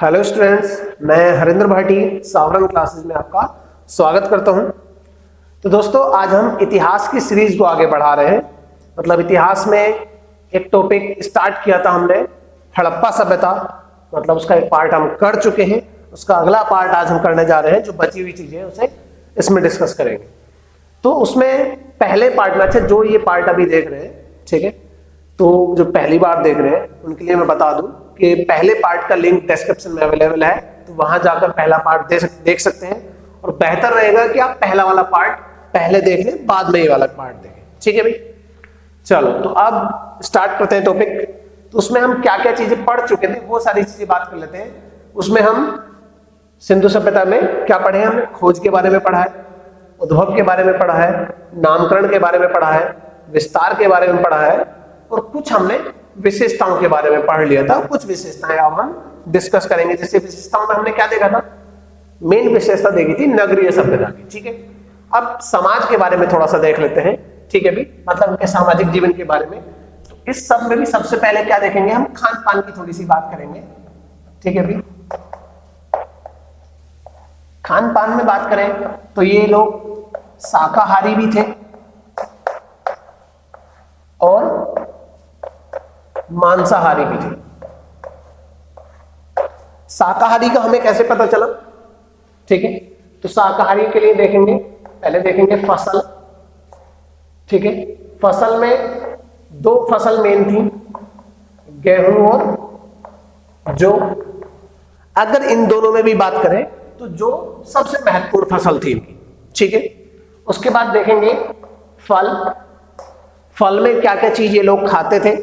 Hello students, मैं Harindra Bhati sovereign classes में आपका स्वागत करता हूं। तो दोस्तों, आज हम इतिहास की सीरीज को आगे बढ़ा रहे हैं। मतलब इतिहास में एक टॉपिक स्टार्ट किया था हमने, हड़प्पा सभ्यता। मतलब उसका एक पार्ट हम कर चुके हैं, उसका अगला पार्ट आज हम करने जा रहे हैं। जो बची हुई चीजें उसे इसमें डिस्कस करेंगे। तो उसमें पहले पार्ट में, अच्छा जो ये पार्ट अभी देख रहे हैं, ठीक है, तो जो पहली बार देख रहे हैं उनके लिए मैं बता दूं कि पहले पार्ट का लिंक डिस्क्रिप्शन में अवेलेबल है, तो वहां जाकर पहला पार्ट देख सकते हैं। और बेहतर रहेगा कि आप पहला वाला पार्ट पहले देख लें, बाद में ये वाला पार्ट देखें। ठीक है भाई, चलो तो अब स्टार्ट करते हैं टॉपिक। तो उसमें हम क्या क्या चीजें पढ़ चुके थे वो सारी चीजें बात कर लेते हैं। उसमें हम सिंधु सभ्यता में क्या पढ़े, हमने खोज के बारे में पढ़ा है, उद्भव के बारे में पढ़ा है, नामकरण के बारे में पढ़ा है, विस्तार के बारे में पढ़ा है, और कुछ हमने विशेषताओं के बारे में पढ़ लिया था। कुछ विशेषताएं अब हम डिस्कस करेंगे। जैसे विशेषताओं में हमने क्या देखा था, मेन विशेषता देखी थी नगरीय सभ्यता की। ठीक है, अब समाज के बारे में थोड़ा सा देख लेते हैं। ठीक है भी, मतलब उनके सामाजिक जीवन के बारे में। तो इस सब में भी सबसे पहले क्या देखेंगे, हम खान पान की थोड़ी सी बात करेंगे। ठीक है भी, खान पान में बात करें तो ये लोग शाकाहारी भी थे और मांसाहारी भी थे। शाकाहारी का हमें कैसे पता चला, ठीक है, तो शाकाहारी के लिए देखेंगे, पहले देखेंगे फसल। ठीक है, फसल में दो फसल मेन थी, गेहूं और जौ। अगर इन दोनों में भी बात करें तो जौ सबसे महत्वपूर्ण फसल थी इनकी। ठीक है, उसके बाद देखेंगे फल। फल में क्या क्या चीज ये लोग खाते थे,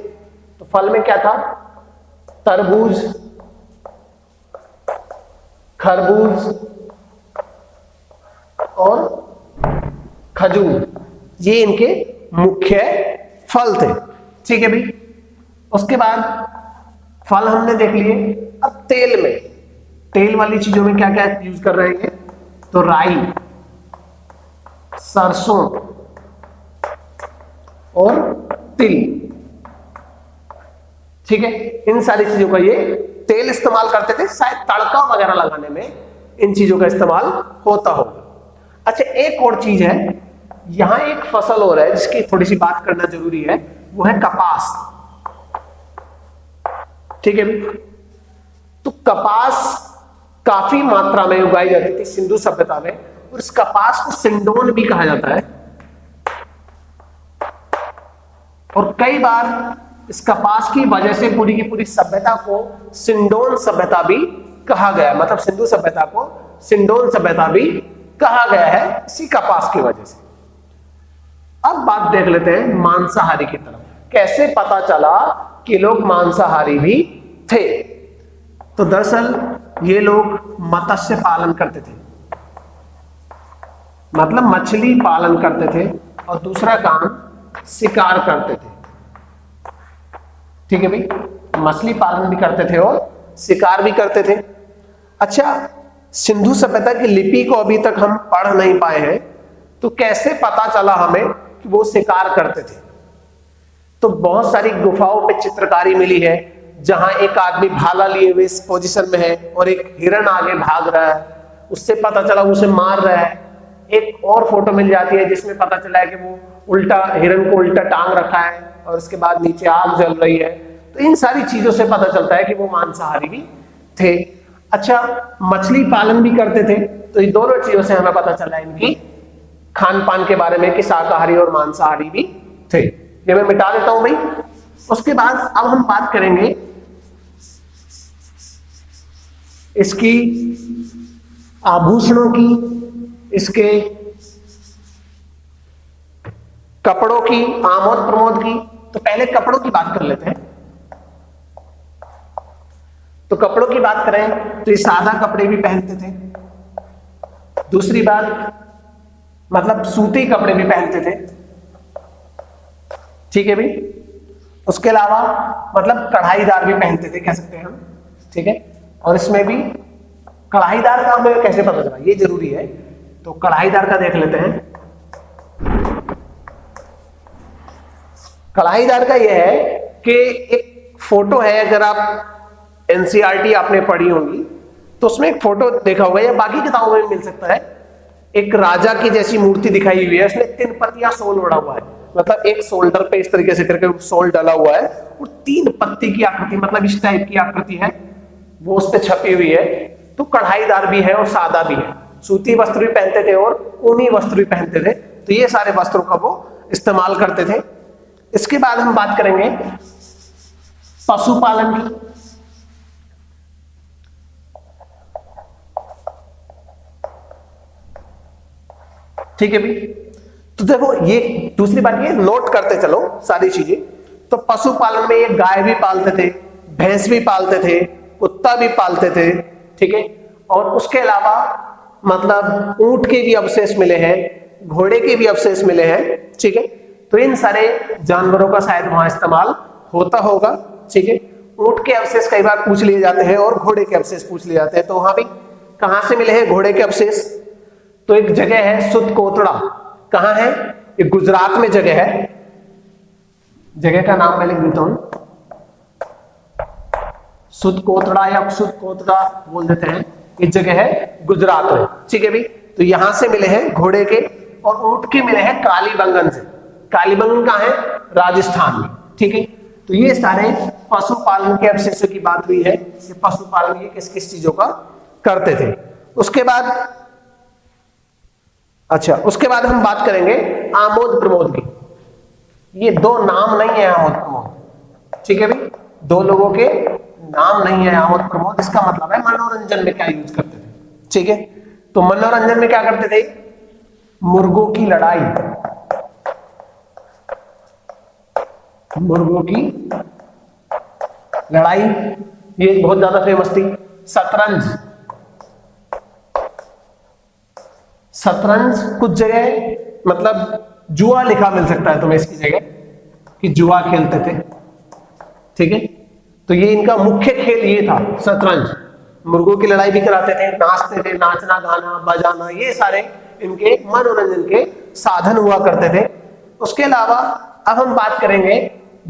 तो फल में क्या था, तरबूज, खरबूज और खजूर, ये इनके मुख्य फल थे। ठीक है भाई, उसके बाद फल हमने देख लिए। अब तेल में, तेल वाली चीजों में क्या क्या यूज कर रहे हैं, तो राई, सरसों और तिल। ठीक है, इन सारी चीजों का ये तेल इस्तेमाल करते थे। शायद तड़का वगैरह लगाने में इन चीजों का इस्तेमाल होता होगा। अच्छा, एक और चीज है, यहां एक फसल और है जिसकी थोड़ी सी बात करना जरूरी है, वो है कपास। ठीक है, तो कपास काफी मात्रा में उगाई जाती थी सिंधु सभ्यता में, और इस कपास को सिंडोन भी कहा जाता है। और कई बार इस कपास की वजह से पूरी की पूरी सभ्यता को सिंडोन सभ्यता भी कहा गया। मतलब सिंधु सभ्यता को सिंडोन सभ्यता भी कहा गया है इसी कपास की वजह से। अब बात देख लेते हैं मांसाहारी की तरफ। कैसे पता चला कि लोग मांसाहारी भी थे, तो दरअसल ये लोग मत्स्य पालन करते थे, मतलब मछली पालन करते थे, और दूसरा काम शिकार करते थे। ठीक है भाई, मछली पालन भी करते थे और शिकार भी करते थे। अच्छा, सिंधु सभ्यता की लिपि को अभी तक हम पढ़ नहीं पाए हैं, तो कैसे पता चला हमें कि वो शिकार करते थे? तो बहुत सारी गुफाओं पे चित्रकारी मिली है, जहां एक आदमी भाला लिए हुए इस पोजीशन में है और एक हिरण आगे भाग रहा है, उससे पता चला उसे मार रहा है। एक और फोटो मिल जाती है जिसमें पता चला है कि वो उल्टा, हिरण को उल्टा टांग रखा है और उसके बाद नीचे आग जल रही है। तो इन सारी चीजों से पता चलता है कि वो मांसाहारी भी थे। अच्छा, मछली पालन भी करते थे, तो इन दोनों चीजों से हमें पता चला इनकी खान पान के बारे में कि शाकाहारी और मांसाहारी भी थे। ये मैं मिटा देता हूं भाई। उसके बाद अब हम बात करेंगे इसकी आभूषणों की, इसके कपड़ों की, आमोद प्रमोद की। तो पहले कपड़ों की बात कर लेते हैं। तो कपड़ों की बात करें तो ये सादा कपड़े भी पहनते थे। दूसरी बात, मतलब सूती कपड़े भी पहनते थे। ठीक है भाई, उसके अलावा मतलब कढ़ाईदार भी पहनते थे, कह सकते हैं हम। ठीक है, और इसमें भी कढ़ाईदार का हमें कैसे पता चला, ये जरूरी है। तो कढ़ाईदार का देख लेते हैं। कढ़ाईदार का यह है कि एक फोटो है, अगर आप एनसीईआरटी आपने पढ़ी होंगी, तो उसमें एक फोटो देखा होगा या बाकी किताबों में मिल सकता है, एक राजा की जैसी मूर्ति दिखाई हुई है, उसने 3 पत्तियां सोल ओढ़ा हुआ है, मतलब एक शोल्डर पे इस तरीके से करके सोल डाला हुआ है और 3 पत्ती की आकृति, मतलब इस टाइप की आकृति है वो उस पे छपी हुई है। तो कढ़ाईदार भी है और सादा भी है, सूती वस्त्र भी पहनते थे और ऊनी वस्त्र भी पहनते थे, तो ये सारे वस्त्रों का वो इस्तेमाल करते थे। इसके बाद हम बात करेंगे पशुपालन की। ठीक है भी, तो देखो ये दूसरी बात, ये नोट करते चलो सारी चीजें। तो पशुपालन में ये गाय भी पालते थे, भैंस भी पालते थे, कुत्ता भी पालते थे, ठीक है। और उसके अलावा मतलब ऊंट के भी अवशेष मिले हैं, घोड़े के भी अवशेष मिले हैं, ठीक है। तो इन सारे जानवरों का शायद वहां इस्तेमाल होता होगा, ठीक है। ऊंट के अवशेष कई बार पूछ लिए जाते हैं और घोड़े के अवशेष पूछ लिए जाते हैं, तो वहां भी कहां से मिले हैं घोड़े के अवशेष? तो एक जगह है सुतकोतड़ा, कहां है? ये गुजरात में जगह है, जगह का नाम मैं लिख देता हूं, सुतकोतड़ा या सुतकोतड़ा बोल देते हैं, इस जगह है गुजरात में, ठीक है भी। तो यहां से मिले हैं घोड़े के, और ऊंट के मिले हैं कालीबंगन से। कालीबंगन कहां है? राजस्थान में, ठीक है। तो ये सारे पशुपालन के अवशेषों की बात हुई है कि पशुपालन ये किस किस चीजों का करते थे। उसके बाद उसके बाद हम बात करेंगे आमोद प्रमोद की। ये 2 नाम नहीं है आमोद प्रमोद, ठीक है भाई, 2 लोगों के नाम नहीं है आमोद प्रमोद। इसका मतलब है मनोरंजन में क्या यूज करते थे, ठीक है। तो मनोरंजन में क्या करते थे? मुर्गों की लड़ाई, मुर्गों की लड़ाई ये बहुत ज्यादा फेमस थी। शतरंज, शतरंज कुछ जगह मतलब जुआ लिखा मिल सकता है तुम्हें इसकी जगह कि जुआ खेलते थे, ठीक है। तो ये इनका मुख्य खेल ये था शतरंज। मुर्गों की लड़ाई भी कराते थे, नाचते थे, नाचना गाना बजाना ये सारे इनके मनोरंजन के साधन हुआ करते थे। उसके अलावा अब हम बात करेंगे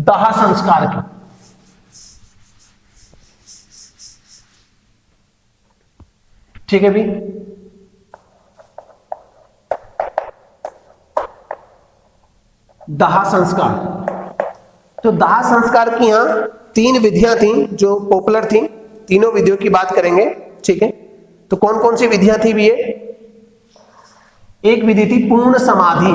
दाह संस्कार की। ठीक है भी, दाह संस्कार। तो दाह संस्कार की यहां 3 विधियां थी जो पॉपुलर थी, तीनों विधियों की बात करेंगे, ठीक है। तो कौन कौन सी विधियां थी भी ये? एक विधि थी पूर्ण समाधि,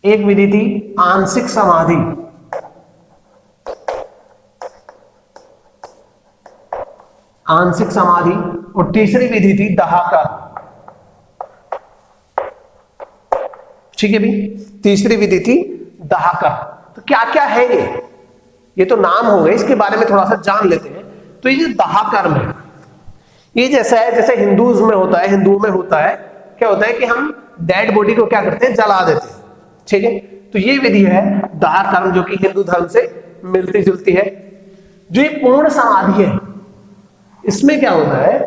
एक विधि थी आंशिक समाधि, आंशिक समाधि, और तीसरी विधि थी दाहकर। ठीक है भी, तीसरी विधि थी दाहकर। तो क्या क्या है ये तो नाम हो गए, इसके बारे में थोड़ा सा जान लेते हैं। तो ये जो दाहकर्म है ये जैसा है जैसे हिंदूज में होता है, हिंदुओं में होता है, क्या होता है कि हम डेड बॉडी को क्या करते हैं? जला देते हैं, ठीक है। तो ये विधि है दाहकर्म जो कि हिंदू धर्म से मिलती जुलती है। जो ये पूर्ण समाधि है इसमें क्या होता है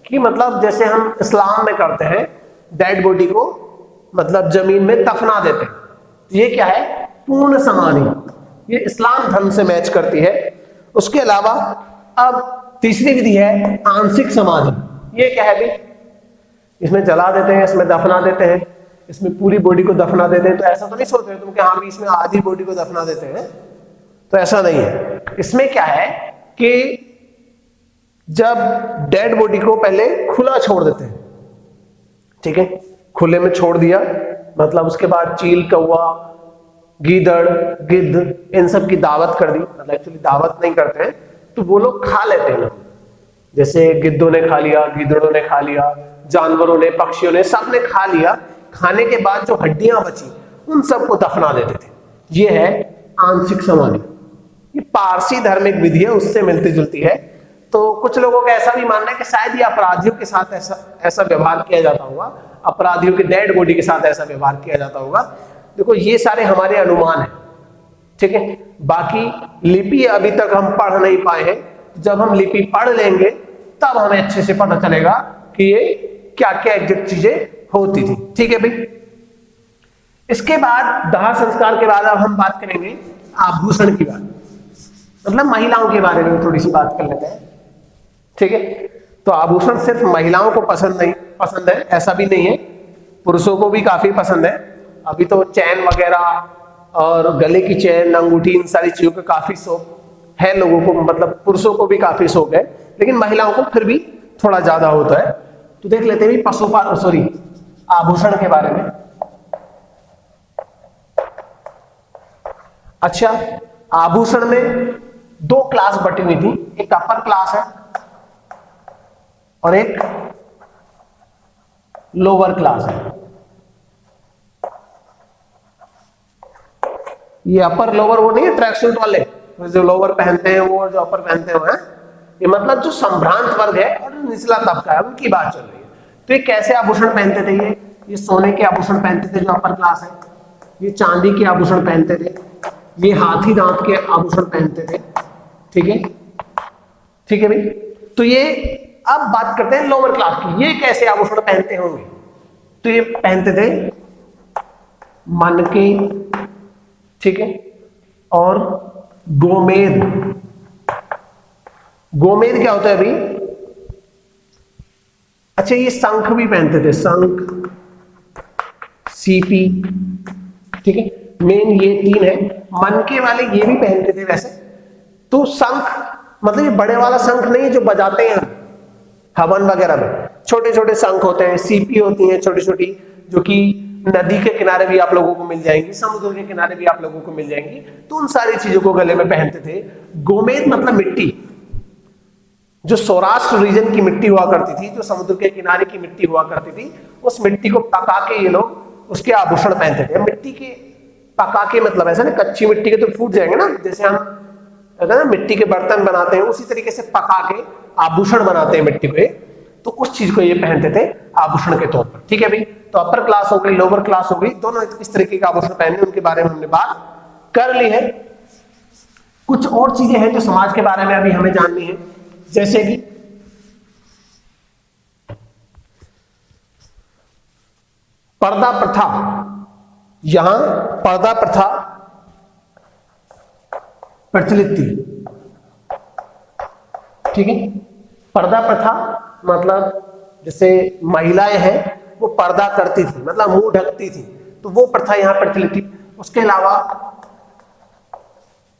कि मतलब जैसे हम इस्लाम में करते हैं डेड बॉडी को मतलब जमीन में दफना देते हैं, तो ये क्या है? पूर्ण समाधि। ये इस्लाम धर्म से मैच करती है। उसके अलावा अब तीसरी विधि है आंशिक समाधि। ये क्या है भी? इसमें जला देते हैं, इसमें दफना देते हैं, इसमें पूरी बॉडी को दफना देते हैं। तो ऐसा तो नहीं सोच रहे तुम कि हाँ भी इसमें आधी बॉडी को दफना देते हैं, तो ऐसा नहीं है। इसमें क्या है कि जब डेड बॉडी को पहले खुला छोड़ देते हैं, ठीक है, खुले में छोड़ दिया, मतलब उसके बाद चील, कौवा, गीदड़, गिद्ध इन सब की दावत कर दी। मतलब एक्चुअली दावत नहीं करते हैं, तो वो लोग खा लेते हैं। जैसे गिद्धों ने खा लिया, गीदड़ों ने खा लिया, जानवरों ने, पक्षियों ने, सब ने खा लिया। खाने के बाद जो हड्डियां बची उन सबको दफना देते थे। ये है आंशिक समाधि। ये पारसी धार्मिक विधि है, उससे मिलती जुलती है। तो कुछ लोगों का ऐसा भी मानना है कि शायद ये अपराधियों के साथ ऐसा व्यवहार किया जाता होगा, अपराधियों के डेड बॉडी के साथ ऐसा व्यवहार किया जाता होगा। देखो ये सारे हमारे अनुमान हैं, ठीक है। बाकी लिपि अभी तक हम पढ़ नहीं पाए हैं। जब हम लिपि पढ़ लेंगे तब हमें अच्छे से पता चलेगा कि ये क्या क्या एग्जैक्ट चीजें होती थी, ठीक है भाई। इसके बाद दाह संस्कार के बाद अब हम बात करेंगे आभूषण की बात, मतलब महिलाओं के बारे में थोड़ी सी बात कर लेते हैं। ठीक है, तो आभूषण सिर्फ महिलाओं को पसंद है ऐसा भी नहीं है, पुरुषों को भी काफी पसंद है। अभी तो चैन वगैरह और गले की चैन, अंगूठी, इन सारी चीजों का काफी शौक है लोगों को, मतलब पुरुषों को भी काफी शौक है, लेकिन महिलाओं को फिर भी थोड़ा ज्यादा होता है। तो देख लेते हैं आभूषण के बारे में। अच्छा, आभूषण में दो क्लास बटी हुई थी, एक अपर क्लास है और एक लोअर क्लास है। ये अपर लोअर वो नहीं है ट्रैक सूट वाले, जो लोअर पहनते हैं वो, जो अपर पहनते हैं, ये मतलब जो संभ्रांत वर्ग है और निचला तबका है उनकी बात चल रही है। तो ये कैसे आभूषण पहनते थे? ये सोने के आभूषण पहनते थे जो अपर क्लास है, ये चांदी के आभूषण पहनते थे, ये हाथी दांत के आभूषण पहनते थे। ठीक है, ठीक है भाई। तो ये अब बात करते हैं लोअर क्लास की, ये कैसे आभूषण पहनते होंगे? तो ये पहनते थे मनके, ठीक है, और गोमेद। गोमेद क्या होता है अभी? अच्छा, ये शंख भी पहनते थे, शंख, सीपी। ठीक है, मेन ये तीन है। मनके वाले ये भी पहनते थे वैसे। तो शंख मतलब ये बड़े वाला शंख नहीं जो बजाते हैं हवन वगैरह में, छोटे छोटे शंख होते हैं, सीपी होती हैं छोटी छोटी, जो कि नदी के किनारे भी आप लोगों को मिल जाएंगी, समुद्र के किनारे भी आप लोगों को मिल जाएंगी। तो उन सारी चीजों को गले में पहनते थे। गोमेद मतलब मिट्टी, जो सौराष्ट्र रीजन की मिट्टी हुआ करती थी, जो समुद्र के किनारे की मिट्टी हुआ करती थी, उस मिट्टी को पका के ये लोग उसके आभूषण पहनते थे। मिट्टी के पका के मतलब ऐसा ना, कच्ची मिट्टी के तो फूट जाएंगे ना, जैसे हम ना मिट्टी के बर्तन बनाते हैं उसी तरीके से पका के आभूषण बनाते हैं मिट्टी पे। तो उस चीज को ये पहनते थे आभूषण के तौर पर। ठीक है भाई, तो अपर क्लास हो गई, लोअर क्लास हो गई, दोनों इस तरीके का आभूषण पहने, उनके बारे में हमने बात कर ली है। कुछ और चीजें हैं जो समाज के बारे में अभी हमें जाननी है, जैसे कि पर्दा प्रथा। यहां पर्दा प्रथा प्रचलित थी। ठीक है, पर्दा प्रथा मतलब जैसे महिलाएं हैं वो पर्दा करती थी, मतलब मुंह ढकती थी, तो वो प्रथा यहां प्रचलित थी। उसके अलावा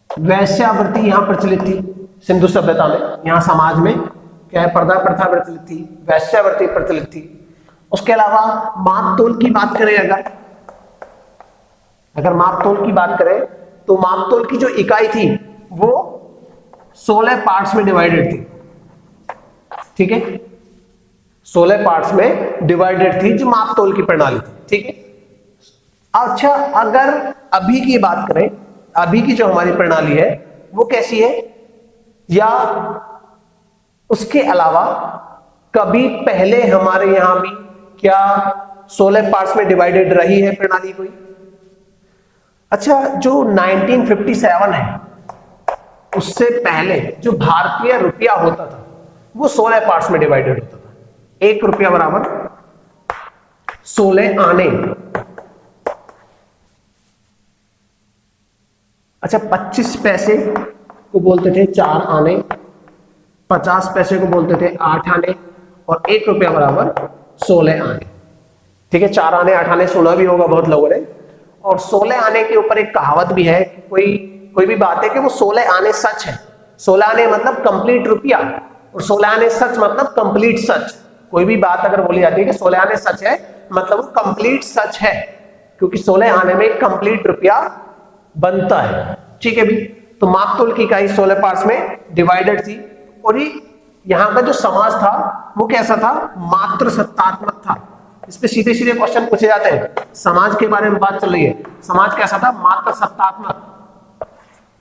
वैश्यावृत्ति यहां प्रचलित थी सिंधु सभ्यता में। यहां समाज में क्या है? पर्दा प्रथा प्रचलित थी, वैश्यावृत्ति प्रचलित थी। उसके अलावा माप तोल की बात करें, अगर माप तोल की बात करें तो माप तोल की जो इकाई थी वो 16 पार्ट्स में डिवाइडेड थी। ठीक है, 16 पार्ट्स में डिवाइडेड थी जो माप तोल की प्रणाली थी। ठीक है, अच्छा, अगर अभी की बात करें, अभी की जो हमारी प्रणाली है वो कैसी है, या उसके अलावा कभी पहले हमारे यहां भी क्या 16 पार्ट्स में डिवाइडेड रही है प्रणाली कोई? अच्छा, जो 1957 है उससे पहले जो भारतीय रुपया होता था वो 16 पार्ट्स में डिवाइडेड होता था। 1 रुपया बराबर 16 आने। अच्छा, 25 पैसे को बोलते थे 4 आने, 50 पैसे को बोलते थे 8 आने, और 1 रुपया बराबर 16 आने। ठीक है, 4 आने 8 आने सुना भी होगा बहुत लोगों ने। और 16 आने के ऊपर एक कहावत भी है, कोई भी बात है कि वो 16 आने सच है। 16 आने मतलब कंप्लीट रुपया, और 16 आने सच मतलब कंप्लीट सच। कोई भी बात अगर बोली जाती है कि 16 आने सच है, मतलब वो कंप्लीट सच है, क्योंकि 16 आने में कंप्लीट रुपया बनता है। ठीक है भी, तो माप तोल की इकाई 16 पार्ट्स में डिवाइडेड थी। और ये यहाँ का जो समाज था वो कैसा था? मात्र सत्तात्मक था। इस पे सीधे सीधे क्वेश्चन पूछे जाते हैं। समाज के बारे में बात चल रही है, समाज कैसा था? मात्र सत्तात्मक।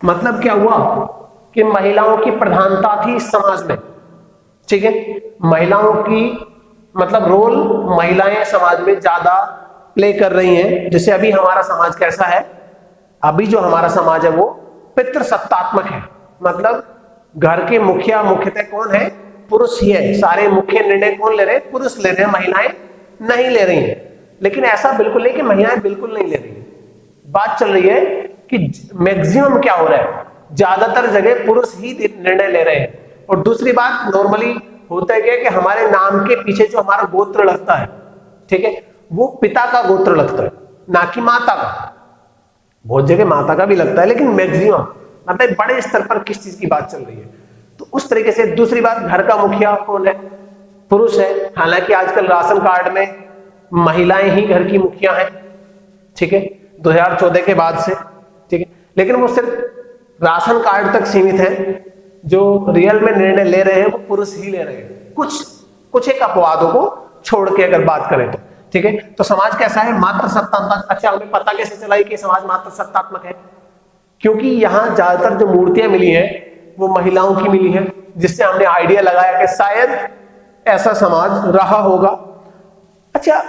मतलब क्या हुआ कि महिलाओं की प्रधानता थी इस समाज में। ठीक है, महिलाओं की मतलब रोल महिलाएं समाज में ज्यादा प्ले कर रही हैं। जैसे अभी हमारा समाज कैसा है, अभी जो हमारा समाज है वो पितृ सत्तात्मक है। मतलब घर के मुखिया मुख्यतः कौन है? पुरुष ही है। सारे मुख्य निर्णय कौन ले रहे हैं? पुरुष ले रहे हैं, महिलाएं नहीं ले रही हैं। लेकिन ऐसा बिल्कुल नहीं कि महिलाएं बिल्कुल नहीं ले रही है। बात चल रही है कि मैक्सिमम क्या हो रहा है, ज्यादातर जगह पुरुष ही निर्णय ले रहे हैं। और दूसरी बात, नॉर्मली होता है क्या कि हमारे नाम के पीछे जो हमारा गोत्र लगता है, ठीक है, वो पिता का गोत्र लगता है, ना कि माता का। बहुत जगह माता का भी लगता है, लेकिन मैक्सिमम मतलब बड़े स्तर पर किस चीज की बात चल रही है, तो उस तरीके से। दूसरी बात, घर का मुखिया कौन है? पुरुष है। हालांकि आजकल राशन कार्ड में महिलाएं ही घर की मुखिया हैं, ठीक है, 2014 के बाद से, ठीक है, लेकिन वो सिर्फ राशन कार्ड तक सीमित है। जो रियल में निर्णय ले रहे हैं वो पुरुष ही ले रहे हैं, कुछ एक अपवादों को छोड़ के अगर बात करें तो, ठीक है। तो समाज कैसा है? मात्र सत्तात्मक। अच्छा, हमें पता कैसे चला कि समाज मात्र सत्तात्मक है? क्योंकि यहाँ ज्यादातर जो मूर्तियां मिली हैं वो महिलाओं की मिली हैं, जिससे हमने आइडिया लगाया कि शायद ऐसा समाज रहा होगा। अच्छा,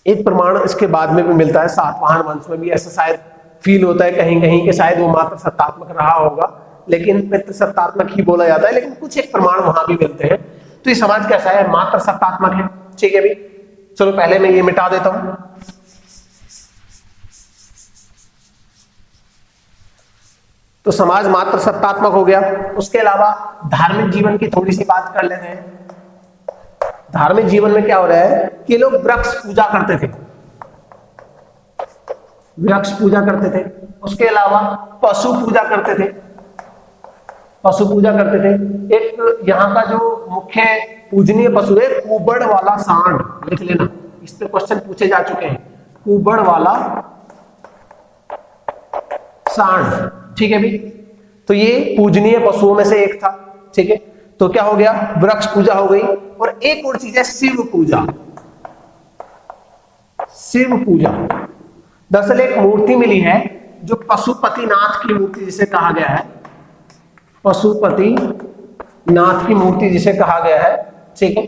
एक प्रमाण इसके बाद में भी मिलता है, सातवाहन वंश में भी ऐसा शायद फील होता है कहीं कहीं कि शायद वो मात्र सत्तात्मक रहा होगा, लेकिन पितृ सत्तात्मक ही बोला जाता है, लेकिन कुछ एक प्रमाण वहां भी मिलते हैं। तो ये समाज कैसा है? मात्र सत्तात्मक है, ठीक है भी। चलो पहले मैं ये मिटा देता हूं। तो समाज मात्र सत्तात्मक हो गया। उसके अलावा धार्मिक जीवन की थोड़ी सी बात कर लेते हैं। धार्मिक जीवन में क्या हो रहा है कि लोग वृक्ष पूजा करते थे, वृक्ष पूजा करते थे। उसके अलावा पशु पूजा करते थे, पशु पूजा करते थे। एक यहाँ का जो मुख्य पूजनीय पशु है कुबड़ वाला सांड, लिख लेना, इस पे क्वेश्चन पूछे जा चुके हैं। कुबड़ वाला सांड, ठीक है भी। तो ये पूजनीय पशुओं में से एक था, ठीक है। तो क्या हो गया? वृक्ष पूजा हो गई। और एक और चीज है शिव पूजा। शिव पूजा दरअसल एक मूर्ति मिली है जो पशुपतिनाथ की मूर्ति जिसे कहा गया है, पशुपतिनाथ की मूर्ति जिसे कहा गया है, ठीक है।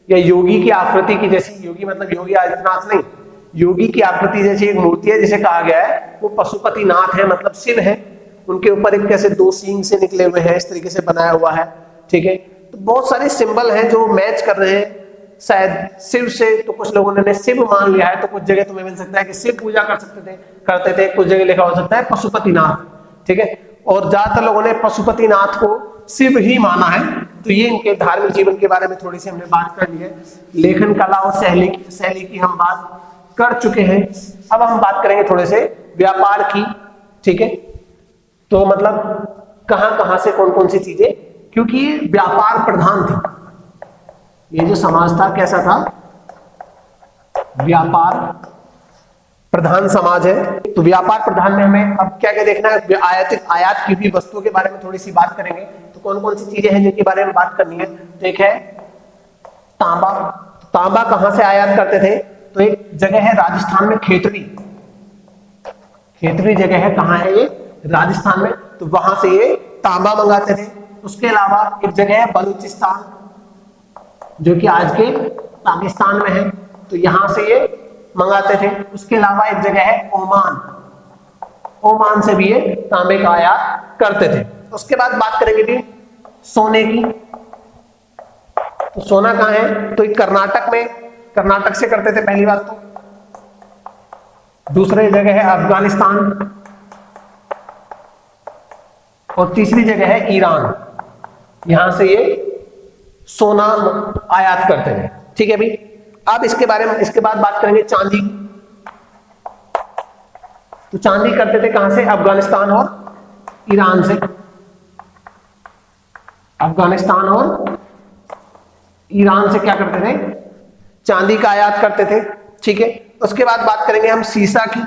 या योगी की आकृति की जैसी, योगी मतलब योगी आदित्यनाथ नहीं, योगी की आकृति जैसी एक मूर्ति है जिसे कहा गया है वो पशुपतिनाथ है, मतलब शिव है। उनके ऊपर एक कैसे दो सींग से निकले हुए हैं, इस तरीके से बनाया हुआ है, ठीक है। तो बहुत सारे सिंबल हैं जो मैच कर रहे हैं शायद शिव से। तो कुछ लोगों ने शिव मान लिया है, तो कुछ जगह तुम्हें मिल सकता है कि शिव पूजा करते थे, कुछ जगह लिखा हो सकता है पशुपतिनाथ, ठीक है। और ज्यादातर लोगों ने पशुपतिनाथ को शिव ही माना है। तो ये इनके धार्मिक जीवन के बारे में थोड़ी सी हमने बात कर ली है। लेखन कला और शैली की हम बात कर चुके हैं। अब हम बात करेंगे थोड़े से व्यापार की, ठीक है। तो मतलब कहां कहां से कौन कौन सी चीजें, क्योंकि ये व्यापार प्रधान थी। ये जो समाज था कैसा था? व्यापार प्रधान समाज है। तो व्यापार प्रधान में हमें अब क्या क्या देखना है? आयात की हुई वस्तुओं के बारे में थोड़ी सी बात करेंगे। तो कौन कौन सी चीजें हैं जिनके बारे में बात करनी है? तो एक है तांबा। तांबा कहां से आयात करते थे? तो एक जगह है राजस्थान में, खेतड़ी, खेतड़ी जगह है, कहां है ये? राजस्थान में। तो वहां से ये तांबा मंगाते थे। उसके अलावा एक जगह है बलूचिस्तान, जो कि आज के पाकिस्तान में है, तो यहां से ये मंगाते थे। उसके अलावा एक जगह है ओमान, ओमान से भी ये तांबे का आयात करते थे। उसके बाद बात करेंगे भी सोने की। तो सोना कहां है? तो कर्नाटक में, कर्नाटक से करते थे पहली बात तो। दूसरी जगह है अफगानिस्तान और तीसरी जगह है ईरान, यहां से ये सोना आयात करते थे, ठीक है भी। अब इसके बारे में, इसके बाद बात करेंगे चांदी। तो चांदी करते थे कहां से? अफगानिस्तान और ईरान से, अफगानिस्तान और ईरान से क्या करते थे? चांदी का आयात करते थे, ठीक है। उसके बाद बात करेंगे हम सीसा की।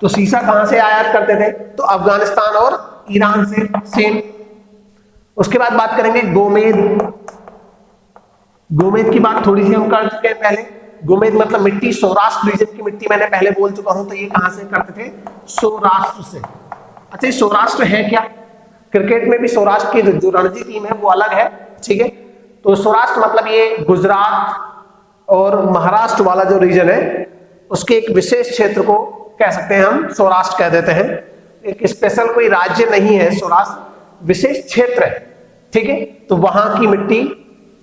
तो सीसा कहां से आयात करते थे? तो अफगानिस्तान और ईरान से, सेम। उसके बाद बात करेंगे गोमेद। गोमेद की बात थोड़ी सी हम कर चुके हैं पहले। गोमेद मतलब मिट्टी, सौराष्ट्र रीजन की मिट्टी मैंने पहले बोल चुका हूं। तो ये कहां से करते थे? सौराष्ट्र से। अच्छा, सौराष्ट्र है क्या? क्रिकेट में भी सौराष्ट्र की जो रणजी टीम है वो अलग है, ठीक है। तो सौराष्ट्र मतलब ये गुजरात और महाराष्ट्र वाला जो रीजन है उसके एक विशेष क्षेत्र को कह सकते हैं हम सौराष्ट्र कह देते हैं। एक स्पेशल कोई राज्य नहीं है सौराष्ट्र, विशेष क्षेत्र है, ठीक है। तो वहां की मिट्टी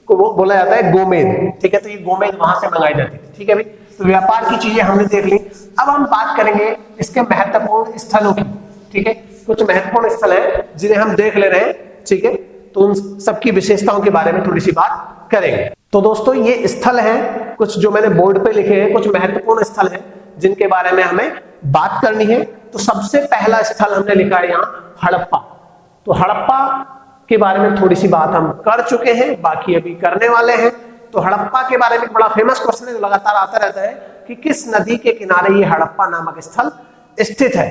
को वो बोला जाता है गोमेद, ठीक है। तो ये गोमेद वहां से मंगाई जाती थी, ठीक है भाई। तो व्यापार की चीजें हमने देख ली। अब हम बात करेंगे इसके महत्वपूर्ण स्थलों की, ठीक है। कुछ महत्वपूर्ण स्थल हैं जिन्हें हम देख ले रहे हैं, ठीक है। तो उन सबकी विशेषताओं के बारे में थोड़ी सी बात करेंगे। तो दोस्तों ये स्थल हैं कुछ जो मैंने बोर्ड पे लिखे हैं, कुछ महत्वपूर्ण स्थल हैं जिनके बारे में हमें बात करनी है। तो सबसे पहला स्थल हमने लिखा है यहाँ हड़प्पा। तो हड़प्पा के बारे में थोड़ी सी बात हम कर चुके हैं, बाकी अभी करने वाले हैं। तो हड़प्पा के बारे में बड़ा फेमस क्वेश्चन है जो लगातार आता रहता है कि किस नदी के किनारे ये हड़प्पा नामक स्थल स्थित है।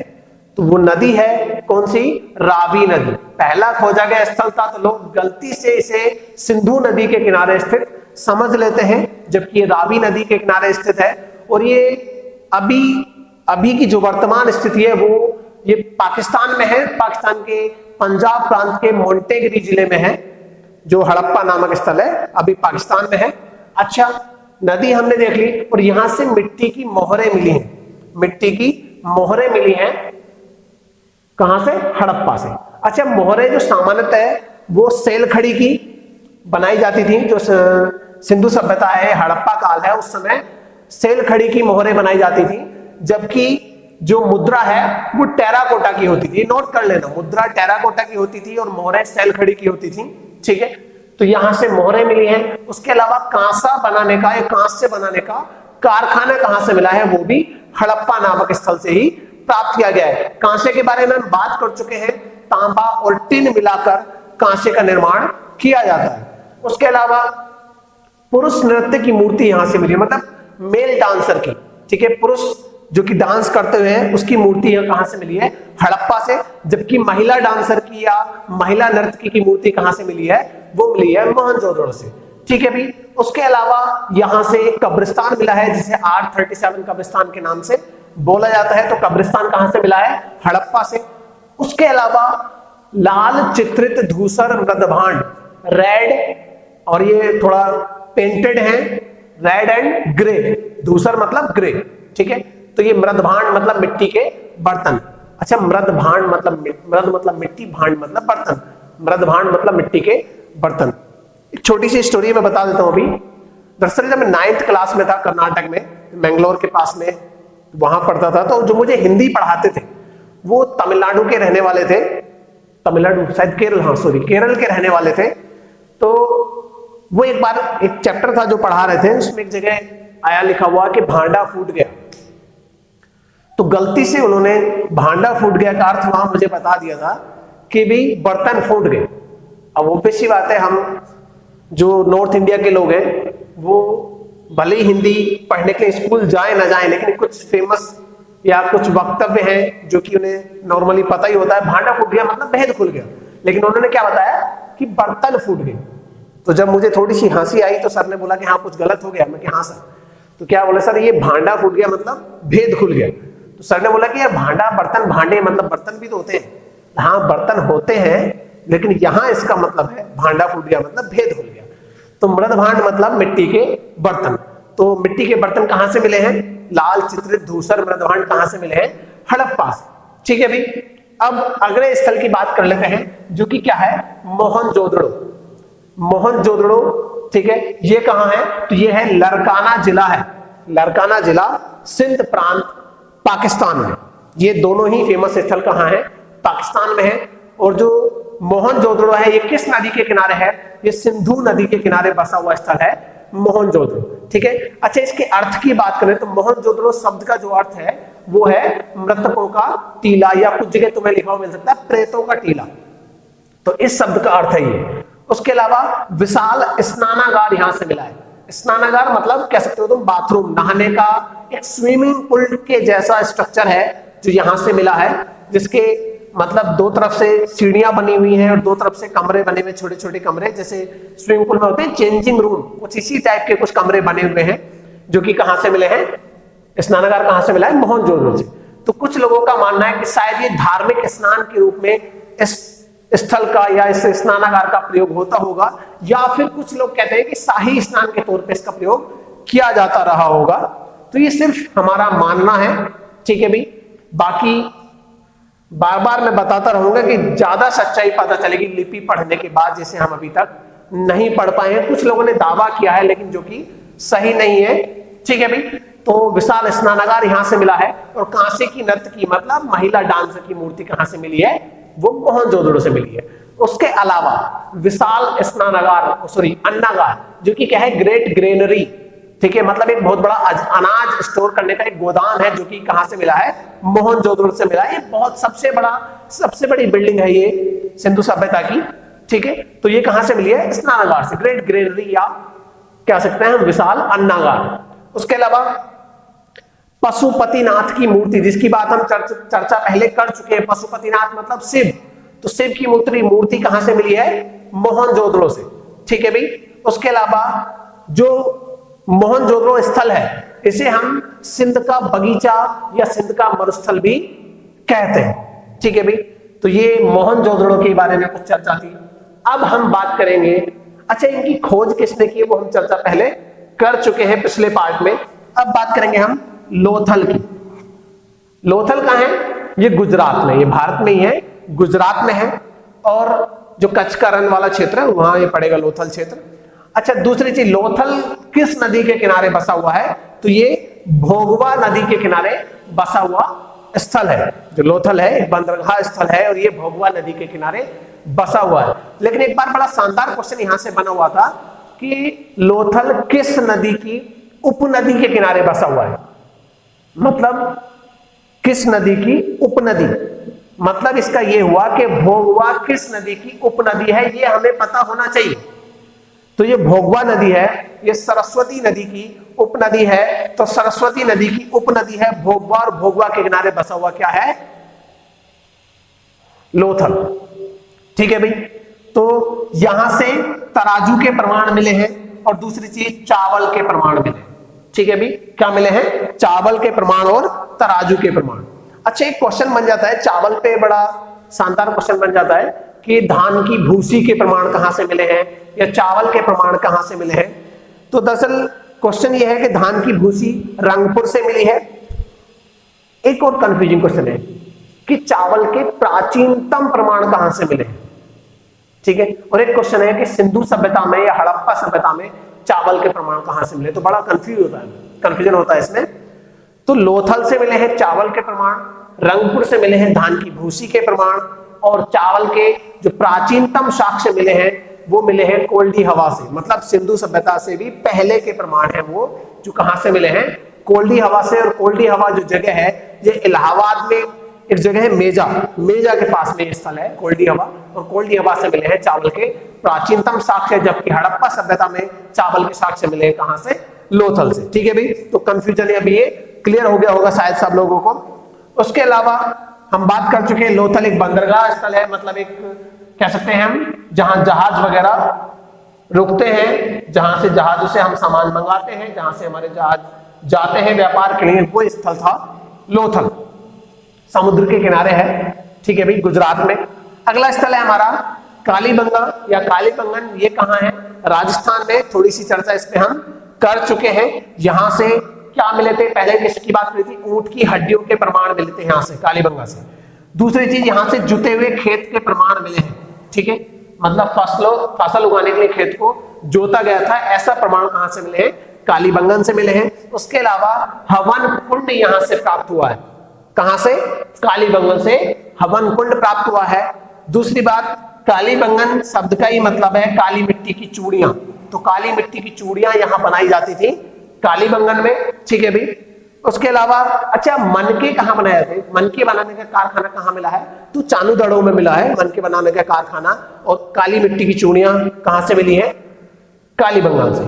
तो वो नदी है कौन सी? रावी नदी। पहला खोजा गया स्थल था तो लोग गलती से इसे सिंधु नदी के किनारे स्थित समझ लेते हैं, जबकि ये रावी नदी के किनारे स्थित है। और ये अभी की जो वर्तमान स्थिति है वो ये पाकिस्तान में है, पाकिस्तान के पंजाब प्रांत के मोंटेगिरी जिले में है। जो हड़प्पा नामक स्थल है अभी पाकिस्तान में है। अच्छा, नदी हमने देख ली और यहां से मिट्टी की मोहरें मिली हैं। मिट्टी की मोहरें मिली हैं कहां से? हड़प्पा से। अच्छा, मोहरें जो सामान्यतः वो सेल खड़ी की बनाई जाती थी। जो सिंधु सभ्यता है, हड़प्पा काल है, उस समय सेल खड़ी की मोहरें बनाई जाती थी, जबकि जो मुद्रा है वो टेराकोटा की होती थी। नोट कर लेना, मुद्रा टेराकोटा की होती थी और मोहरें सेल खड़ी की होती थी, ठीक है। तो यहां से मोहरें मिली हैं। उसके अलावा कांसा बनाने का या कांस्य बनाने का कारखाना कहां से मिला है? वो भी हड़प्पा नामक स्थल से ही प्राप्त किया गया है। कांसे के बारे में हम बात कर चुके हैं, तांबा और टिन मिलाकर कांसे का निर्माण किया जाता है। उसके अलावा पुरुष नृत्य की मूर्ति यहां से मिली है, मतलब मेल डांसर की, ठीक है। पुरुष जो कि डांस करते हुए हैं उसकी मूर्ति यहां कहां से मिली है? हड़प्पा से। जबकि महिला डांसर की या महिला नर्तकी की मूर्ति कहां से मिली है? वो मिली है मोहनजोदड़ो से, ठीक है भी। उसके अलावा यहां से एक कब्रिस्तान मिला है जिसे R37 कब्रिस्तान के नाम से बोला जाता है। तो कब्रिस्तान कहां से मिला है? हड़प्पा से। उसके अलावा लाल चित्रित धूसर मृदभांड, रेड, और ये थोड़ा पेंटेड है, रेड एंड ग्रे। धूसर मतलब ग्रे, ठीक है। तो ये मृदभांड मतलब मिट्टी के बर्तन। अच्छा, मृदभांड मतलब मृद मतलब मिट्टी, भांड मतलब बर्तन। मृदभांड मतलब मिट्टी के बर्तन। एक छोटी सी स्टोरी मैं बता देता हूं अभी। दरअसल जब मैं 9th क्लास में था, कर्नाटक में, मैंगलोर के पास में वहां पढ़ता था, तो जो मुझे हिंदी पढ़ाते थे वो तमिलनाडु के रहने वाले थे। तमिलनाडु शायद केरल, हाँ सॉरी, केरल के रहने वाले थे। तो वो एक बार एक चैप्टर था जो पढ़ा रहे थे, उसमें एक जगह आया लिखा हुआ कि भांडा फूट गया। तो गलती से उन्होंने भांडा फूट गया का अर्थ वहां मुझे बता दिया था कि भाई बर्तन फूट गए। अब ऑब्वियस सी बात है, हम जो नॉर्थ इंडिया के लोग हैं वो भले ही हिंदी पढ़ने के लिए स्कूल जाए ना जाए, लेकिन कुछ फेमस या कुछ वक्तव्य हैं जो कि उन्हें नॉर्मली पता ही होता है। भांडा फूट गया मतलब भेद खुल गया, लेकिन उन्होंने क्या बताया कि बर्तन फूट गए। तो जब मुझे थोड़ी सी हंसी आई तो सर ने बोला कि हाँ कुछ गलत हो गया। मैं कि हाँ सर। तो क्या बोले? सर ये भांडा फूट गया मतलब भेद खुल गया। तो सर ने बोला कि यार भांडा, बर्तन, भांडे मतलब बर्तन भी तो होते हैं। हाँ बर्तन होते हैं, लेकिन यहां इसका मतलब है भांडा फूट गया मतलब भेद खुल गया। तो मृदभांड मतलब मिट्टी के बर्तन। तो मिट्टी के बर्तन कहां से मिले हैं? लाल चित्रित धूसर मृदभांड कहां से मिले हैं? हड़प्पा से, ठीक है भाई। अब अगले स्थल की बात कर लेते हैं जो कि क्या है? मोहनजोदड़ो। मोहनजोदड़ो, ठीक है, ये कहां है? तो ये है लरकाना जिला है। लरकाना जिला सिंध प्रांत, पाकिस्तान में। ये दोनों ही फेमस स्थल कहां है? पाकिस्तान में है। और जो मोहनजोदड़ो है ये किस नदी के किनारे है? ये सिंधु नदी के किनारे बसा हुआ स्थल है मोहनजोदड़ो, ठीक है। अच्छा, इसके अर्थ की बात करें तो मोहनजोदड़ो शब्द का जो अर्थ है वो है मृतकों का टीला, या कुछ जगह तुम्हें लिखा हुआ मिल सकता है प्रेतों का टीला। तो इस शब्द का अर्थ है ये। उसके अलावा विशाल स्नानागार यहां से मिला है। स्नानागार मतलब कह सकते हो तुम बाथरूम, नहाने का एक स्विमिंग पूल के जैसा स्ट्रक्चर है जो यहां से मिला है, जिसके मतलब दो तरफ से सीढ़ियां बनी हुई हैं और दो तरफ से कमरे बने हुए, छोटे छोटे कमरे, जैसे स्विमिंग पूल में होते हैं चेंजिंग रूम, कुछ इसी टाइप के कुछ कमरे बने हुए हैं, जो कि कहां से मिले हैं? स्नानागार कहां से मिला है? मोहनजोदड़ो से। तो कुछ लोगों का मानना है कि शायद ये धार्मिक स्नान के रूप में इस स्थल का या इस स्नानागार का प्रयोग होता होगा, या फिर कुछ लोग कहते हैं कि शाही स्नान के तौर पे इसका प्रयोग किया जाता रहा होगा। तो ये सिर्फ हमारा मानना है, ठीक है भाई। बाकी बार बार मैं बताता रहूंगा कि ज्यादा सच्चाई पता चलेगी लिपि पढ़ने के बाद, जिसे हम अभी तक नहीं पढ़ पाए हैं। कुछ लोगों ने दावा किया है लेकिन जो कि सही नहीं है। ठीक है भाई, तो विशाल स्नानागार यहां से मिला है। और कांसे की नर्तकी मतलब महिला डांसर की मूर्ति कहां से मिली है? वो मोहनजोदड़ो से मिली है। उसके अलावा विशाल स्नानागार, सॉरी अन्नागार, जो कि क्या है? Great granary. ठीक है, मतलब एक बहुत बड़ा अनाज स्टोर करने का एक गोदाम है, जो कि कहां से मिला है? मोहनजोदड़ो से मिला है। ये बहुत सबसे बड़ी बिल्डिंग है ये सिंधु सभ्यता की। ठीक है, तो ये कहां से मिली है? स्नानागार से, ग्रेट ग्रेनरी, या कह सकते हैं हम विशाल अन्नागार। उसके अलावा पशुपतिनाथ की मूर्ति, जिसकी बात हम चर्चा पहले कर चुके हैं। पशुपतिनाथ मतलब शिव, तो शिव की मूर्ति कहां से मिली है? मोहनजोदड़ो से। ठीक है भाई, उसके अलावा जो मोहनजोदड़ो स्थल है, इसे हम सिंध का बगीचा या सिंध का मरुस्थल भी कहते हैं। ठीक है भाई, तो ये मोहनजोदड़ो के बारे में कुछ चर्चा थी। अब हम बात करेंगे, अच्छा इनकी खोज किसने की? वो हम चर्चा पहले कर चुके हैं पिछले पार्ट में। अब बात करेंगे हम लोथल की। लोथल कहां है? ये गुजरात में, ये भारत में ही है, गुजरात में है। और जो कच्छ का रण वाला क्षेत्र है वहां ये पड़ेगा लोथल क्षेत्र। अच्छा, दूसरी चीज, लोथल किस नदी के किनारे बसा हुआ है? तो ये भोगवा नदी के किनारे बसा हुआ स्थल है। जो लोथल है एक बंदरगाह स्थल है और ये भोगवा नदी के किनारे बसा हुआ है। लेकिन एक बार बड़ा शानदार क्वेश्चन यहां से बना हुआ था कि लोथल किस नदी की उपनदी के किनारे बसा हुआ है? मतलब किस नदी की उपनदी, मतलब इसका यह हुआ कि भोगवा किस नदी की उपनदी है, यह हमें पता होना चाहिए। तो ये भोगवा नदी है, ये सरस्वती नदी की उपनदी है। तो सरस्वती नदी की उपनदी है भोगवा, और भोगवा के किनारे बसा हुआ क्या है? लोथल। ठीक है भाई, तो यहां से तराजू के प्रमाण मिले हैं और दूसरी चीज चावल के प्रमाण मिले। ठीक है भाई, क्या मिले हैं? चावल के प्रमाण और तराजू के प्रमाण। अच्छा, एक क्वेश्चन बन जाता है चावल पे, बड़ा शानदार क्वेश्चन बन जाता है कि धान की भूसी के प्रमाण कहां से मिले हैं या चावल के प्रमाण कहां से मिले हैं? तो दरअसल क्वेश्चन ये है कि धान की भूसी रंगपुर से मिली है। एक और कंफ्यूजिंग क्वेश्चन है कि चावल के प्राचीनतम प्रमाण कहां से मिले हैं। ठीक है, और एक क्वेश्चन है कि सिंधु सभ्यता में या हड़प्पा सभ्यता में चावल के प्रमाण कहां से मिले। तो बड़ा कंफ्यूजन होता है इसमें। तो लोथल से मिले हैं चावल के प्रमाण, रंगपुर से मिले हैं धान की भूसी के प्रमाण, और चावल के जो प्राचीनतम साक्ष्य मिले हैं वो मिले हैं कोल्डी हवा से। मतलब सिंधु सभ्यता से भी पहले के प्रमाण हैं वो, जो कहां से मिले हैं? कोल्डी हवा से। और कोल्डी हवा जो जगह है ये इलाहाबाद में एक जगह है, मेजा के पास में स्थल है कोल्डी हवा, और कोल्डी हवा से मिले हैं चावल के प्राचीनतम साक्ष्य। जबकि हड़प्पा सभ्यता में चावल के साक्ष्य मिले हैं कहां से? लोथल से। ठीक है भाई, तो कंफ्यूजन अभी ये क्लियर हो गया होगा शायद सब लोगों को। उसके अलावा हम बात कर चुके हैं लोथल एक बंदरगाह स्थल है, मतलब एक कह सकते हैं हम जहां जहाज वगैरह रुकते हैं, जहां से जहाजों से हम सामान मंगाते हैं, जहां से हमारे जहाज जाते हैं व्यापार के लिए, वो स्थल था लोथल। समुद्र के किनारे है। ठीक है भाई, गुजरात में। अगला स्थल है हमारा कालीबंगा या कालीबंगन। ये कहां है? राजस्थान में। थोड़ी सी चर्चा इस पे हम कर चुके हैं। यहां से क्या मिले थे? पहले किसकी बात करी थी? ऊंट की हड्डियों के प्रमाण मिले थे यहां से, कालीबंगा से। दूसरी चीज, यहां से जुते हुए खेत के प्रमाण मिले हैं। ठीक है, मतलब फसल उगाने के लिए खेत को जोता गया था, ऐसा प्रमाण कहां से मिले हैं? कालीबंगन से मिले हैं। उसके अलावा हवन कुंड यहां से प्राप्त हुआ है। कहां से? कालीबंगन से हवन कुंड प्राप्त हुआ है। दूसरी बात, कालीबंगन शब्द का ही मतलब है काली मिट्टी की चूड़ियां। तो काली मिट्टी की चूड़ियां यहां बनाई जाती थी कालीबंगन में। ठीक है भाई, उसके अलावा अच्छा, मनके कहां बनाए थे? मनके बनाने का कारखाना कहां मिला है? तो चानूदड़ो में मिला है मनके बनाने का कारखाना। और काली मिट्टी की चूड़ियां कहां से मिली है? कालीबंगन से।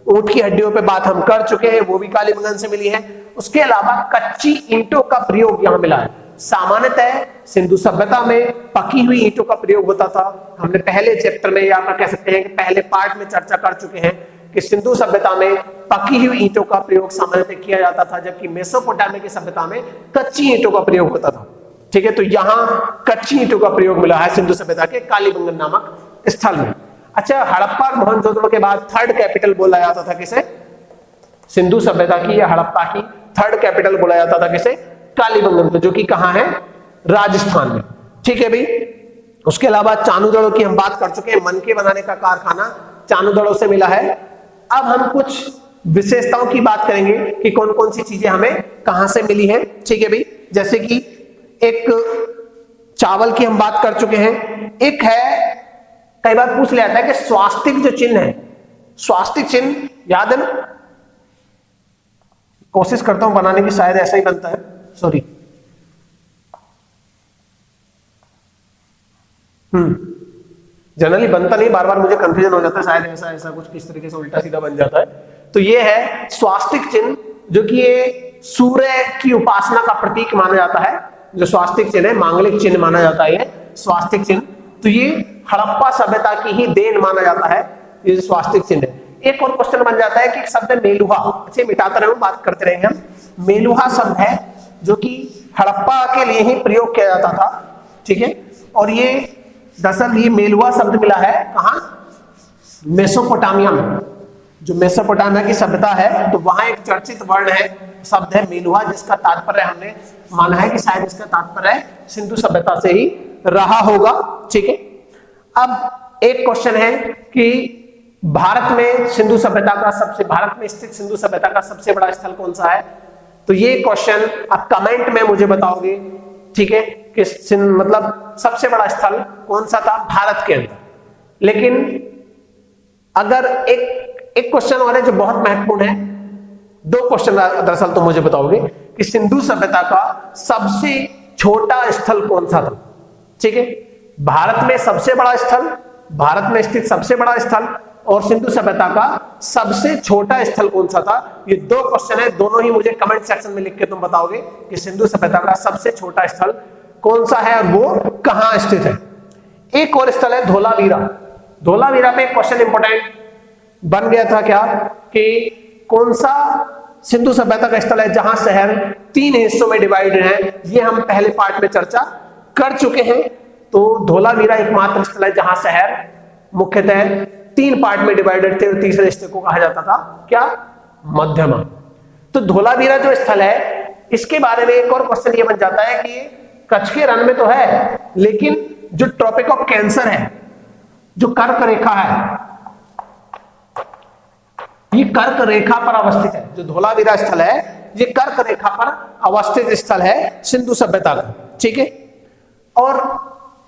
ऊंट की हड्डियों पे बात हम कर चुके हैं, वो भी कालीबंगन से मिली है। उसके अलावा कच्ची ईंटों का प्रयोग यहां मिला है। सामान्यतः सिंधु सभ्यता में पकी हुई ईंटों का प्रयोग होता था। हमने पहले चैप्टर में या कह सकते हैं कि पहले पार्ट में चर्चा कर चुके हैं कि सिंधु सभ्यता में पकी हुई ईंटों का प्रयोग सामान्यतः किया जाता था, जबकि मेसोपोटामिया की सभ्यता में कच्ची ईंटों का प्रयोग होता था। ठीक है, तो यहां कच्ची ईंटों का प्रयोग मिला है सिंधु सभ्यता के कालीबंगन नामक स्थल में। अच्छा, हड़प्पा और मोहनजोदड़ो के बाद थर्ड कैपिटल बोला जाता था किसे? सिंधु सभ्यता की या हड़प्पा की थर्ड कैपिटल बोला जाता था किसे? कालीबंगन को, जो कि कहां है? राजस्थान में। ठीक है भाई। उसके अलावा चानूदड़ों की हम बात कर चुके हैं, मनके बनाने का कारखाना चानूदड़ों से मिला है। अब हम कुछ विशेषताओं की बात करेंगे कि कौन कौन सी चीजें हमें कहां से मिली है। ठीक है भाई। जैसे कि एक चावल की हम बात कर चुके हैं, एक है, कई बार पूछ लिया जाता है कि स्वास्तिक जो चिन्ह है, स्वास्तिक चिन्ह याद है ना? कोशिश करता हूं बनाने की, शायद ऐसा ही बनता है, सॉरी। जनरली बनता नहीं, बार बार मुझे कंफ्यूजन हो जाता है, शायद ऐसा ऐसा कुछ किस तरीके से उल्टा सीधा बन जाता है। तो ये है स्वास्तिक चिन्ह, जो कि ये सूर्य की उपासना का प्रतीक माना जाता है। जो स्वास्तिक चिन्ह है, मांगलिक चिन्ह माना जाता है ये स्वास्तिक चिन्ह। तो ये हड़प्पा सभ्यता की ही देन माना जाता है, ये स्वास्तिक चिन्ह है। एक और क्वेश्चन बन जाता है कि शब्द मेलुहा, अच्छे मिटाते रहे, बात करते रहेंगे हम। मेलुहा शब्द है जो कि हड़प्पा के लिए ही प्रयोग किया जाता था। ठीक है। और ये दरअसल ये मेलुहा शब्द मिला है कहां? मेसोपोटामिया में। जो मेसोपोटामिया की सभ्यता है, तो वहां एक चर्चित वर्ण है, शब्द है मेलुहा, जिसका तात्पर्य हमने माना है कि शायद इसका तात्पर्य सिंधु सभ्यता से ही रहा होगा। ठीक है। अब एक क्वेश्चन है कि भारत में सिंधु सभ्यता का भारत में स्थित सिंधु सभ्यता का सबसे बड़ा स्थल कौन सा है? तो ये क्वेश्चन आप कमेंट में मुझे बताओगे। ठीक है। कि मतलब सबसे बड़ा स्थल कौन सा था भारत के अंदर। लेकिन अगर एक क्वेश्चन और है जो बहुत महत्वपूर्ण है, दो क्वेश्चन दरअसल तो मुझे बताओगे कि सिंधु सभ्यता का सबसे छोटा स्थल कौन सा था। ठीक है। भारत में सबसे बड़ा स्थल, भारत में स्थित सबसे बड़ा स्थल, और सिंधु सभ्यता का सबसे छोटा स्थल कौन सा था। ये दो क्वेश्चन है, दोनों ही मुझे कमेंट सेक्शन में लिख के तुम बताओगे कि सिंधु सभ्यता का सबसे छोटा स्थल कौन सा है और वो कहां स्थित है। एक और स्थल है धोलावीरा। धोलावीरा पे एक क्वेश्चन इंपॉर्टेंट बन गया था क्या कि कौन सा सिंधु सभ्यता का स्थल है जहां शहर 3 हिस्सों में डिवाइडेड है। ये हम पहले पार्ट में चर्चा कर चुके हैं। तो धोलावीरा एकमात्र स्थल है जहां शहर मुख्यतः 3 पार्ट में डिवाइडेड थे और तीसरे हिस्से को कहा जाता था क्या? मध्यमा। तो धोलावीरा जो स्थल है, इसके बारे में एक और क्वेश्चन ये बन जाता है कि कच्छ के रण में तो है, लेकिन जो ट्रॉपिक ऑफ कैंसर है, जो कर्क रेखा है, ये कर्क रेखा पर अवस्थित है। जो धोलावीरा स्थल है, ये कर्क रेखा पर अवस्थित स्थल है सिंधु सभ्यता का। ठीक है। और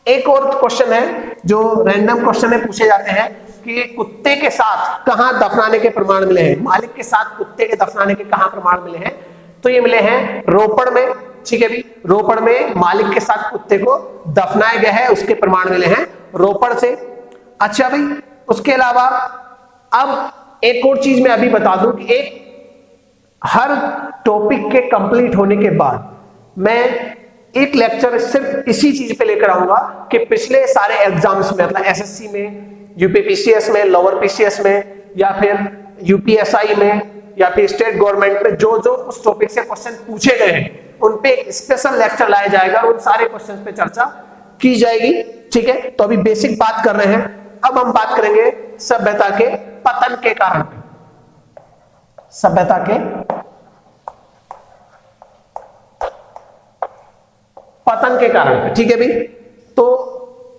एक और क्वेश्चन है जो रैंडम क्वेश्चन में पूछे जाते हैं कि कुत्ते के साथ कहां दफनाने के प्रमाण मिले हैं। मालिक के साथ कुत्ते के दफनाने के कहां प्रमाण मिले हैं? तो ये मिले हैं रोपड़ में। ठीक है भी। रोपड़ में मालिक के साथ कुत्ते को दफनाया गया है, उसके प्रमाण मिले हैं रोपड़ से। अच्छा भाई, उसके अलावा अब एक और चीज मैं अभी बता दूं कि हर टॉपिक के कंप्लीट होने के बाद मैं एक लेक्चर सिर्फ इसी चीज पे लेकर आऊंगा कि पिछले सारे एग्जाम्स में, मतलब एसएससी में, यूपीपीसीएस में, लोअर पीसीएस में, या फिर यूपीएसआई में, या फिर स्टेट गवर्नमेंट में जो जो उस टॉपिक से क्वेश्चन पूछे गए हैं, उन पे एक स्पेशल लेक्चर लाया जाएगा, उन सारे क्वेश्चन पे चर्चा की जाएगी। ठीक है। तो अभी बेसिक बात कर रहे हैं, अब हम बात करेंगे सभ्यता के पतन के कारण पे। सभ्यता के पतन के कारण पे। ठीक है भाई। तो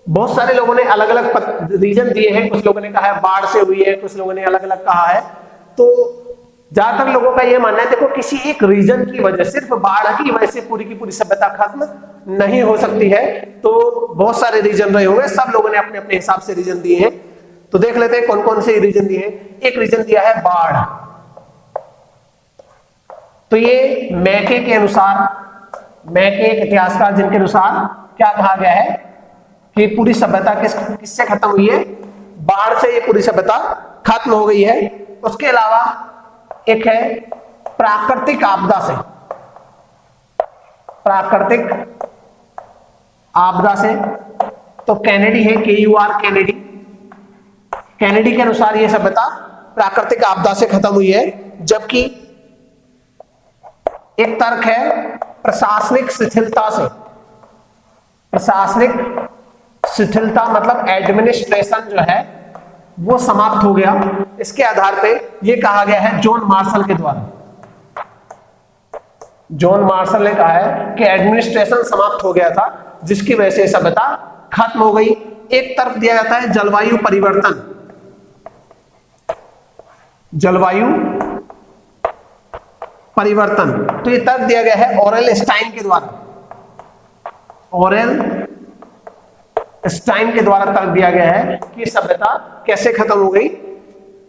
बहुत सारे लोगों ने अलग अलग रीजन दिए हैं। कुछ लोगों ने कहा है बाढ़ से हुई है, कुछ लोगों ने अलग अलग कहा है। तो ज्यादातर लोगों का यह मानना है, देखो किसी एक रीजन की वजह, सिर्फ बाढ़ की वजह से पूरी की पूरी सभ्यता खत्म नहीं हो सकती है। तो बहुत सारे रीजन रहे होंगे, सब लोगों ने अपने अपने हिसाब से रीजन दिए हैं। तो देख लेते हैं कौन कौन से रीजन दिए हैं। एक रीजन दिया है बाढ़। तो ये मैके के अनुसार, मैके एक इतिहासकार जिनके अनुसार क्या कहा गया है कि पूरी सभ्यता किससे खत्म हुई है? बाढ़ से ये पूरी सभ्यता खत्म हो गई है। उसके अलावा एक है प्राकृतिक आपदा से। प्राकृतिक आपदा से तो कैनेडी है, KUR कैनेडी। कैनेडी के अनुसार यह सभ्यता प्राकृतिक आपदा से खत्म हुई है। जबकि एक तर्क है प्रशासनिक शिथिलता से। प्रशासनिक शिथिलता मतलब एडमिनिस्ट्रेशन जो है वो समाप्त हो गया। इसके आधार पे ये कहा गया है जॉन मार्शल के द्वारा। जॉन मार्शल ने कहा है कि एडमिनिस्ट्रेशन समाप्त हो गया था, जिसकी वजह से सभ्यता खत्म हो गई। एक तरफ दिया जाता है जलवायु परिवर्तन, जलवायु परिवर्तन, तो ये तर्क दिया गया है ऑरेल स्टाइन के द्वारा, ऑरेल स्टाइन के द्वारा तर्क दिया गया है कि सभ्यता कैसे खत्म हो गई,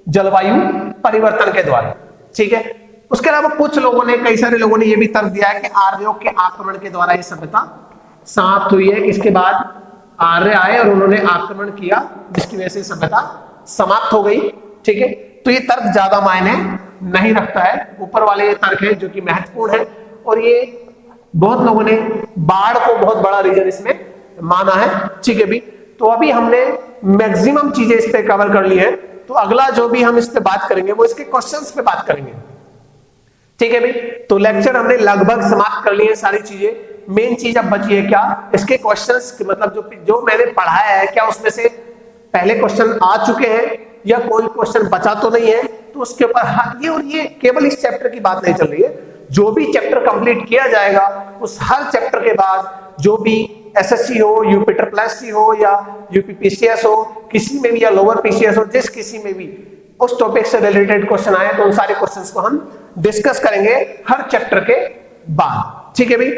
जलवायु परिवर्तन के द्वारा। ठीक है, उसके अलावा कुछ लोगों ने, कई सारे लोगों ने यह भी तर्क दिया है कि आर्यों के आक्रमण के द्वारा यह सभ्यता समाप्त हुई है। इसके बाद आर्य आए और उन्होंने आक्रमण किया, जिसकी वजह से सभ्यता समाप्त हो गई। ठीक है, तो ये तर्क ज्यादा मायने नहीं रखता है, ऊपर वाले ये तर्क है जो कि महत्वपूर्ण है, और ये बहुत लोगों ने बाढ़ को बहुत बड़ा रीजन इसमें माना है। ठीक है भी, तो अभी हमने मैक्सिमम चीजें इस पे कवर कर ली है, तो अगला जो भी हम इस पे बात करेंगे वो इसके क्वेश्चंस पे बात करेंगे। ठीक है भाई, तो लेक्चर हमने लगभग समाप्त कर लिए सारी चीजें। मेन चीज अब बची है क्या, इसके क्वेश्चंस, मतलब जो मैंने पढ़ाया है क्या उसमें से पहले क्वेश्चन आ चुके हैं या कोई क्वेश्चन बचा तो नहीं है, तो उसके ऊपर ये, और ये केवल इस चैप्टर की बात नहीं चल रही है, जो भी चैप्टर कंप्लीट किया जाएगा उस हर चैप्टर के बाद जो भी एसएससी हो, यूपी हो या यूपीपीसीएस हो, किसी में भी, या लोअर पीसीएस हो, जिस किसी में भी उस टॉपिक से रिलेटेड क्वेश्चन आए तो उन सारे क्वेश्चंस को हम डिस्कस करेंगे हर चैप्टर के बाद। ठीक है भाई,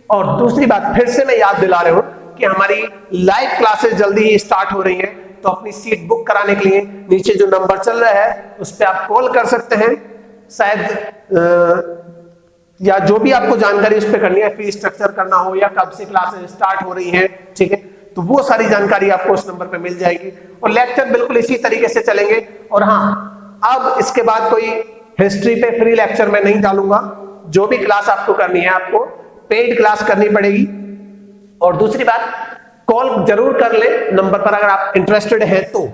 और दूसरी बात फिर से मैं याद दिला रहा हूं कि हमारी लाइव क्लासेस जल्दी ही स्टार्ट हो रही है, तो अपनी सीट बुक कराने के लिए नीचे जो नंबर चल रहा है उस पर आप कॉल कर सकते हैं। शायद या जो भी आपको जानकारी उस पर करनी है, फी स्ट्रक्चर करना हो या कब से क्लासेस स्टार्ट हो रही है, ठीक है, तो वो सारी जानकारी आपको उस नंबर पे मिल जाएगी। और लेक्चर बिल्कुल इसी तरीके से चलेंगे। और हाँ, अब इसके बाद कोई हिस्ट्री पे फ्री लेक्चर मैं नहीं डालूंगा, जो भी क्लास आपको करनी है आपको पेड क्लास करनी पड़ेगी। और दूसरी बात, कॉल जरूर कर ले नंबर पर अगर आप इंटरेस्टेड है तो।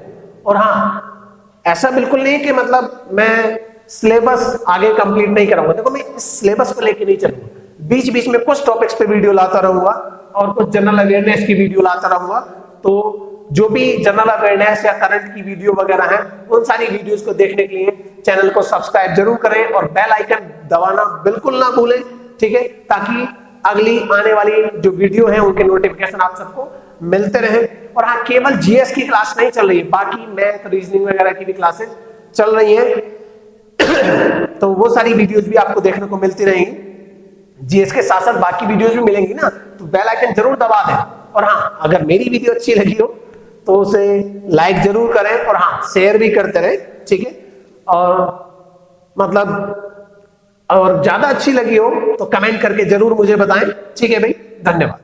और हाँ, ऐसा बिल्कुल नहीं कि मतलब मैं सिलेबस आगे कंप्लीट नहीं कराऊंगा, देखो मैं इस सिलेबस को लेके नहीं चलूंगा, बीच बीच में कुछ टॉपिक्स पे वीडियो लाता रहूंगा और कुछ जनरल अवेयरनेस की वीडियो लाता रहूंगा। तो जो भी जनरल अवेयरनेस या करंट की वीडियो वगैरह है, उन सारी वीडियोस को देखने के लिए चैनल को सब्सक्राइब जरूर करें और बेल आइकन दबाना बिल्कुल ना भूलें। ठीक है, ताकि अगली आने वाली जो वीडियो है उनके नोटिफिकेशन आप सबको मिलते रहे। और हाँ, केवल जीएस की क्लास नहीं चल रही है, बाकी मैथ, रीजनिंग वगैरह की भी क्लासेस चल रही है, तो वो सारी वीडियोस भी आपको देखने को मिलती रहेंगी। जीएस के साथ साथ बाकी वीडियोस भी मिलेंगी ना, तो बेल आइकन जरूर दबा दें। और हाँ, अगर मेरी वीडियो अच्छी लगी हो तो उसे लाइक जरूर करें, और हाँ, शेयर भी करते रहें। ठीक है, और मतलब और ज्यादा अच्छी लगी हो तो कमेंट करके जरूर मुझे बताएं। ठीक है भाई, धन्यवाद।